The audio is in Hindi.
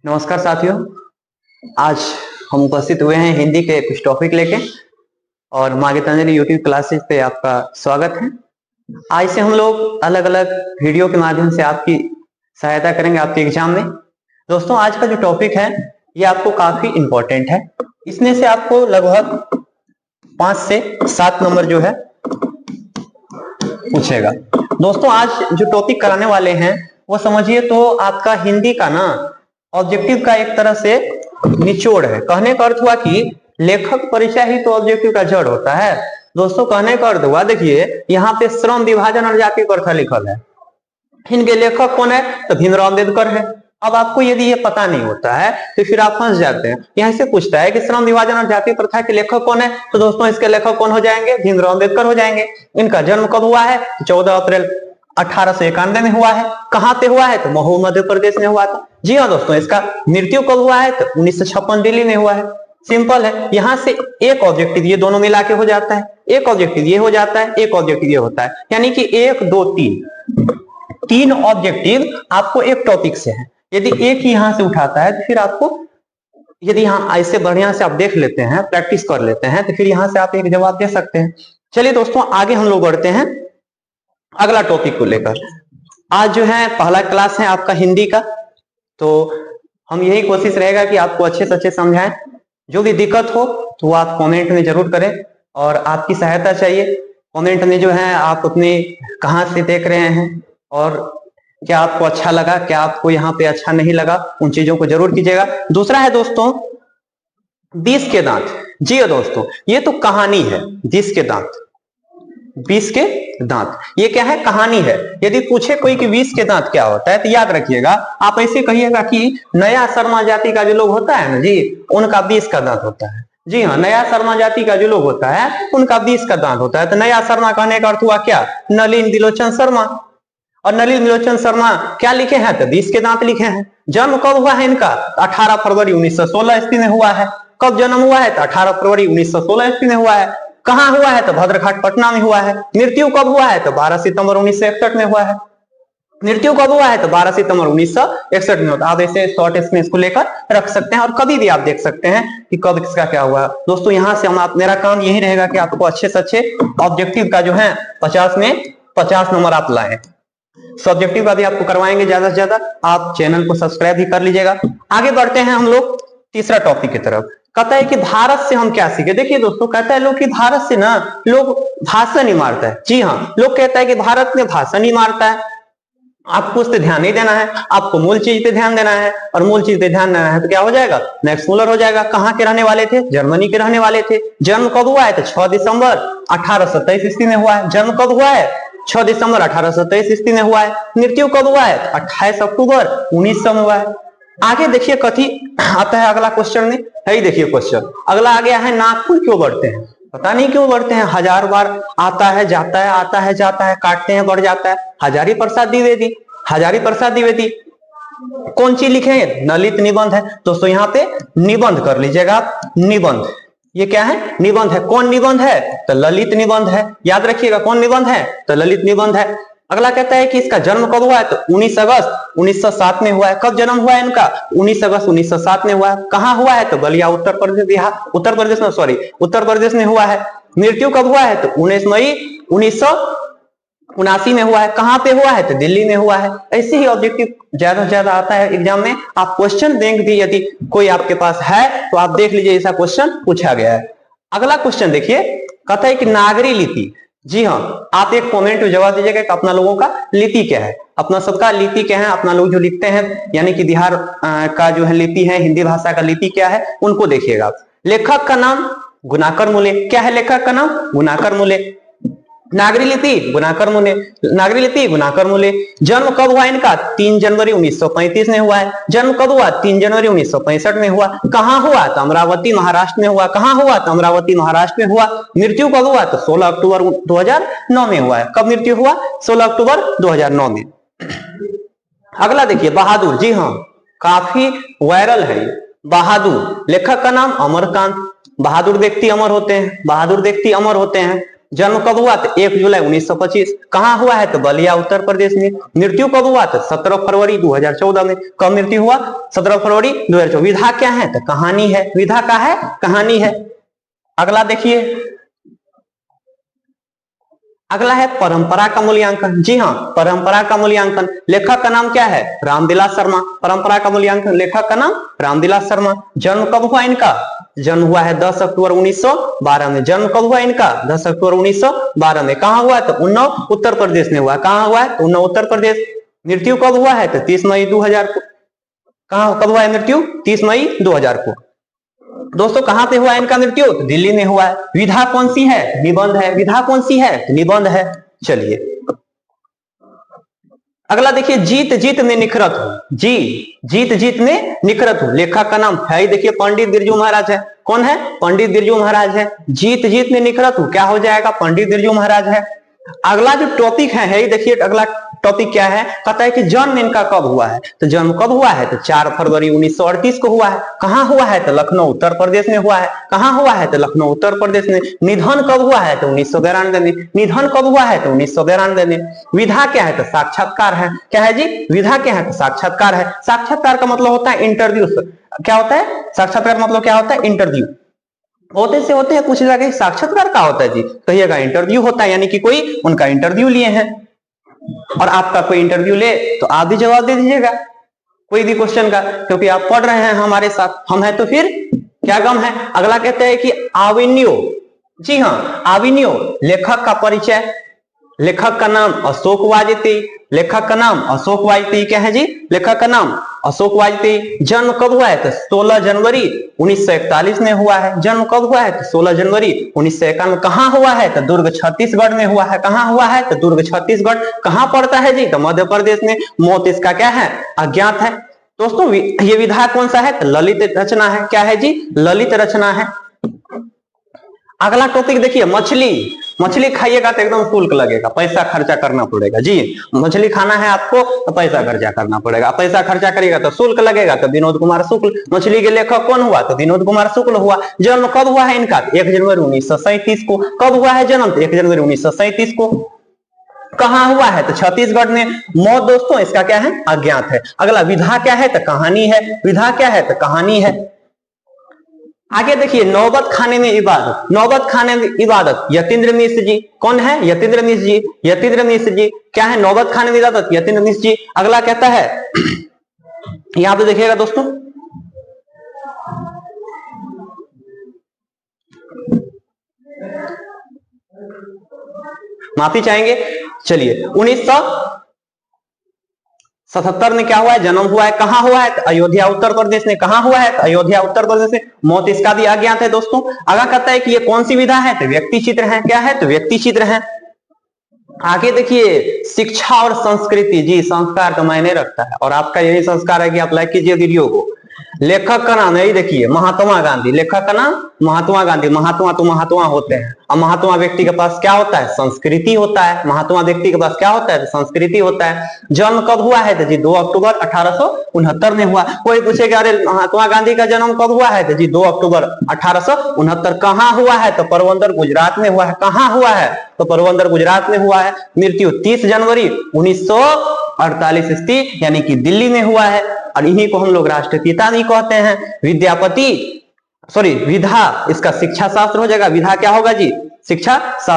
नमस्कार साथियों। आज हम उपस्थित हुए हैं हिंदी के कुछ टॉपिक लेके और माँ गीतांजलि यूट्यूब क्लासेस पे आपका स्वागत है। आज से हम लोग अलग अलग वीडियो के माध्यम से आपकी सहायता करेंगे आपके एग्जाम में। दोस्तों, आज का जो टॉपिक है ये आपको काफी इंपॉर्टेंट है। इसमें से आपको लगभग 5 से 7 नंबर जो है पूछेगा। दोस्तों, आज जो टॉपिक कराने वाले हैं वो समझिए तो आपका हिंदी का ना ऑब्जेक्टिव का एक तरह से निचोड़ है। कहने का अर्थ हुआ कि लेखक परिचय ही तो ऑब्जेक्टिव का जड़ होता है। दोस्तों, कहने का अर्थ हुआ, देखिए यहाँ पे श्रम विभाजन और जाति प्रथा लिखल है। इनके लेखक कौन है? तो भीमराव अम्बेडकर है। अब आपको यदि ये पता नहीं होता है तो फिर आप फंस जाते हैं। यहाँ से पूछता है कि श्रम विभाजन और जाति प्रथा के लेखक कौन है, तो दोस्तों इसके लेखक कौन हो जाएंगे? भीमराव अम्बेडकर हो जाएंगे। इनका जन्म कब हुआ है? 14 अप्रैल 1891 में हुआ है। कहां पे हुआ है? तो महू मध्य प्रदेश में हुआ था। जी हाँ दोस्तों, इसका मृत्यु कब हुआ है? तो 1956 दिल्ली में हुआ है। सिंपल है। यहां से एक ऑब्जेक्टिव ये दोनों मिला के हो जाता है, एक ऑब्जेक्टिव ये हो जाता है, एक ऑब्जेक्टिव ये होता है, यानी कि 1 2 3 ऑब्जेक्टिव आपको एक टॉपिक से है। यदि एक ही यहां से उठाता है तो फिर आपको, यदि यहाँ ऐसे बढ़िया से आप देख लेते हैं, प्रैक्टिस कर लेते हैं, तो फिर यहां से आप एक जवाब दे सकते हैं। चलिए दोस्तों, आगे हम लोग बढ़ते हैं अगला टॉपिक को लेकर। आज जो है पहला क्लास है आपका हिंदी का, तो हम यही कोशिश रहेगा कि आपको अच्छे से अच्छे समझाएं। जो भी दिक्कत हो तो वो आप कमेंट में जरूर करें और आपकी सहायता चाहिए। कमेंट में जो है आप अपने कहाँ से देख रहे हैं और क्या आपको अच्छा लगा, क्या आपको यहाँ पे अच्छा नहीं लगा, उन चीजों को जरूर कीजिएगा। दूसरा है दोस्तों 20 के दांत। जी हाँ दोस्तों, ये तो कहानी है 20 के दांत। 20 के दांत ये क्या है? कहानी है। यदि पूछे कोई कि 20 के दांत क्या होता है तो याद रखिएगा, आप ऐसे कहिएगा कि नया शर्मा जाति का जो लोग होता है ना जी, उनका 20 का दांत होता है। जी हाँ, नया शर्मा जाति का जो लोग होता है उनका 20 का दांत होता है। तो नया शर्मा कहने का अर्थ हुआ क्या? नलिन बिलोचन शर्मा। और नलिन बिलोचन शर्मा क्या लिखे हैं? तो 20 के दांत लिखे हैं। जन्म कब हुआ है इनका? 18 फरवरी 1916 ईस्वी में हुआ है। कब जन्म हुआ है? तो 18 फरवरी 1916 ईस्वी में हुआ है। कहां हुआ है? तो भद्रघाट पटना में हुआ है। मृत्यु कब हुआ है? तो 12 सितंबर 1961 में हुआ है। मृत्यु कब हुआ है? तो 12 सितंबर 1961 में होता है। आप ऐसे शॉर्ट इसमें इसको लेकर रख सकते हैं और कभी भी आप देख सकते हैं कि कब किसका क्या हुआ। दोस्तों, यहां से मेरा काम यही रहेगा कि आपको अच्छे से अच्छे ऑब्जेक्टिव का जो है 50 में 50 नंबर आप लाएं। सब्जेक्टिव का भी आपको करवाएंगे ज्यादा से ज्यादा। आप चैनल को सब्सक्राइब भी कर लीजिएगा। आगे बढ़ते हैं हम लोग तीसरा टॉपिक की तरफ। कहता है कि भारत से हम क्या सीखे। देखिए दोस्तों, कहता है लोग कि भारत से ना लोग भाषण ही मारता है। जी हाँ, लोग कहता है कि भारत में भाषण ही मारता है। आपको उस पर ध्यान नहीं देना है, आपको मूल चीज पे ध्यान देना है। और मूल चीज पे ध्यान देना है तो क्या हो जाएगा? मैक्स मुलर हो जाएगा। कहाँ के रहने वाले थे? जर्मनी के रहने वाले थे। जन्म कब हुआ है? तो 6 दिसंबर 1827 ईस्वी में हुआ है। जन्म कब हुआ है? 6 दिसंबर 1827 ईस्वी में हुआ है। मृत्यु कब हुआ है? 28 अक्टूबर 1900 में हुआ है। आगे देखिए कथी आता है अगला क्वेश्चन में। है देखिए क्वेश्चन अगला आ गया है, नाखून क्यों बढ़ते हैं? पता नहीं क्यों बढ़ते हैं। 1000 बार आता है जाता है, आता है जाता है, काटते हैं बढ़ जाता है। हजारी प्रसाद द्विवेदी, हजारी प्रसाद द्विवेदी कौन चीज लिखे हैं? ललित निबंध है। दोस्तों यहाँ पे निबंध कर लीजिएगा आप। निबंध ये क्या है? निबंध है। कौन निबंध है? तो ललित निबंध है। याद रखिएगा कौन निबंध है? तो ललित निबंध है। अगला कहता है कि इसका जन्म कब हुआ है? तो 19 अगस्त 1907 में हुआ है। कब जन्म हुआ है इनका? 19 अगस्त 1907 में हुआ है। कहां हुआ है? तो बलिया उत्तर प्रदेश, बिहार उत्तर प्रदेश में, सॉरी उत्तर प्रदेश में हुआ है। मृत्यु कब हुआ है? तो 19 मई 1979 में हुआ है। कहां पे हुआ है? तो दिल्ली में हुआ है। ऐसे ही ऑब्जेक्टिव ज्यादा से ज्यादा आता है एग्जाम में। आप क्वेश्चन बैंक भी यदि कोई आपके पास है तो आप देख लीजिए, ऐसा क्वेश्चन पूछा गया है। अगला क्वेश्चन देखिए, कहता है कि नागरी लिपि। जी हाँ, आप एक कमेंट में जवाब दीजिएगा कि अपना लोगों का लिपि क्या है। अपना सबका लिपि क्या है? अपना लोग जो लिखते हैं, यानी कि बिहार का जो है लिपि है, हिंदी भाषा का लिपि क्या है, उनको देखिएगा। लेखक का नाम गुणाकर मूले। क्या है लेखक का नाम? गुणाकर मूले। नागरी लिपि गुणाकर मूले, नागरी लिपि गुणाकर मूले। जन्म कब हुआ इनका? 3 जनवरी 1935 में हुआ है। जन्म कब हुआ? 3 जनवरी 1965 में हुआ। कहां हुआ? तो अमरावती महाराष्ट्र में हुआ। कहां हुआ? तो अमरावती महाराष्ट्र में हुआ। मृत्यु कब हुआ? तो 16 अक्टूबर 2009 में हुआ है। कब मृत्यु हुआ? 16 अक्टूबर 2009 में। अगला देखिए, बहादुर। जी हाँ, काफी वायरल है बहादुर। लेखक का नाम अमरकांत। बहादुर व्यक्ति अमर होते हैं, बहादुर व्यक्ति अमर होते हैं। जन्म कब हुआ? तो 1 जुलाई 1925। कहाँ हुआ है? तो बलिया उत्तर प्रदेश में। मृत्यु कब हुआ? तो 17 फरवरी 2014 में। कब मृत्यु हुआ? 17 फरवरी 2014। विधा क्या है? तो कहानी है। विधा क्या है? कहानी है। अगला देखिए, अगला है परंपरा का मूल्यांकन। जी हाँ, परंपरा का मूल्यांकन। लेखक का नाम क्या है? रामविलास शर्मा। परंपरा का मूल्यांकन, लेखक का नाम रामविलास शर्मा। जन्म कब हुआ इनका? जन्म हुआ है 10 अक्टूबर 1912 में। जन्म कब हुआ इनका? 10 अक्टूबर 1912 में। कहां हुआ है? तो उन्नाव उत्तर प्रदेश में हुआ। कहां हुआ है? तो उन्नाव उत्तर प्रदेश। मृत्यु कब हुआ है? तो 30 मई 2000 को। कहां कब हुआ है मृत्यु? 30 मई 2000 को। दोस्तों कहां पे हुआ इनका मृत्यु? तो दिल्ली में हुआ है। विधा कौन सी है? निबंध है। विधा कौन सी है? निबंध है। चलिए अगला देखिए, जीत जीत में निखरत हूं। जीत जीत में निखरत हूं। लेखक का नाम है, देखिए पंडित बिरजू महाराज है। कौन है? पंडित बिरजू महाराज है। जीत जीत में निखरत हूं क्या हो जाएगा? पंडित बिरजू महाराज है। अगला जो टॉपिक है देखिए, अगला टॉपिक क्या है? कहता है कि जन्म इनका कब हुआ है? तो जन्म कब हुआ है? तो 4 फरवरी 1938 को हुआ है। कहां हुआ है? तो लखनऊ उत्तर प्रदेश में हुआ है। कहां हुआ है? तो लखनऊ उत्तर प्रदेश में। निधन कब हुआ है? तो 1992 में। निधन कब हुआ है? तो 1992 में। विधा क्या है? तो साक्षात्कार है। क्या है जी? विधा क्या है? तो साक्षात्कार है। साक्षात्कार का मतलब होता है इंटरव्यू। क्या होता है? साक्षात्कार मतलब क्या होता है? इंटरव्यू। होते से होते हैं पूछे जाके साक्षात्कार का होता है जी, कहिएगा इंटरव्यू होता है, यानी कि कोई उनका इंटरव्यू लिए हैं और आपका कोई इंटरव्यू ले तो आप भी जवाब दे दीजिएगा कोई भी क्वेश्चन का, क्योंकि आप पढ़ रहे हैं हमारे साथ, हम हैं तो फिर क्या गम है। अगला कहते हैं कि आविन्यो। जी हाँ, आविन्यो। लेखक का परिचय। लेखक का नाम अशोक वाजपेयी। लेखक का नाम अशोक वाजपेयी। क्या है जी? लेखक का नाम अशोक वाजपेयी। जन्म कब हुआ है? तो 16 जनवरी 1941 में हुआ है। जन्म कब हुआ है? तो 16 जनवरी 1951। कहां हुआ है? तो दुर्ग छत्तीसगढ़ में हुआ है। कहां हुआ है? तो दुर्ग छत्तीसगढ़। कहां पड़ता है जी? तो मध्य प्रदेश में। मौत इसका क्या है? अज्ञात है। दोस्तों ये विधा कौन सा है? तो ललित रचना है। क्या है जी? ललित रचना है। अगला टॉपिक देखिए, मछली। मछली खाइएगा तो एकदम शुल्क लगेगा, पैसा खर्चा करना पड़ेगा जी। मछली खाना है आपको तो पैसा खर्चा करना पड़ेगा। पैसा खर्चा करिएगा तो शुल्क लगेगा। तो विनोद कुमार शुक्ल। मछली के लेखक कौन हुआ? तो विनोद कुमार शुक्ल हुआ। जन्म कब हुआ है इनका? 1 जनवरी 1937 को। कब हुआ है जन्म? 1 जनवरी 1937 को। कहां हुआ है? तो छत्तीसगढ़ में। मौत दोस्तों इसका क्या है? अज्ञात है। अगला विधा क्या है? तो कहानी है। विधा क्या है? तो कहानी है। आगे देखिए, नौबत खाने में इबादत। नौबत खाने में इबादत, यतीन्द्र मिश्र जी। कौन है? यतीन्द्र मिश्र जी। यतीन्द्र मिश्र जी क्या है? नौबत खाने में इबादत, यतीन्द्र मिश्र जी। अगला कहता है, यहां पे देखिएगा दोस्तों, माफी चाहेंगे। चलिए 1977 में क्या हुआ है? जन्म हुआ है। कहां हुआ है? तो अयोध्या उत्तर प्रदेश में। कहां हुआ है? तो अयोध्या उत्तर प्रदेश में। मौत इसका भी अज्ञात है दोस्तों। अगला कहता है कि ये कौन सी विधा है? तो व्यक्ति चित्र है। क्या है? तो व्यक्ति चित्र है। आगे देखिए, शिक्षा और संस्कृति। जी, संस्कार का मायने रखता है और आपका यही संस्कार है कि आप लाइक कीजिए वीडियो को। लेखक का नाम यही देखिए, महात्मा गांधी। लेखक का नाम महात्मा गांधी। महात्मा तो महात्मा होते हैं और महात्मा व्यक्ति के पास क्या होता है? संस्कृति होता है। महात्मा व्यक्ति के पास क्या होता है? संस्कृति होता है। जन्म कब हुआ है? तो जी 2 अक्टूबर 1869 में हुआ। कोई पूछेगा अरे महात्मा गांधी का जन्म कब हुआ है? तो जी 2 अक्टूबर 1869। कहां हुआ है? तो पोरबंदर गुजरात में हुआ है। कहां हुआ है? तो पोरबंदर गुजरात में हुआ है। मृत्यु 30 जनवरी 1948 ईस्वी यानी कि दिल्ली में हुआ है और इन्हीं को हम लोग राष्ट्रपिता भी कहते हैं। विद्या, इसका शिक्षा शास्त्र हो जाएगा। विधा क्या होगा जी? शिक्षा शास्त्र।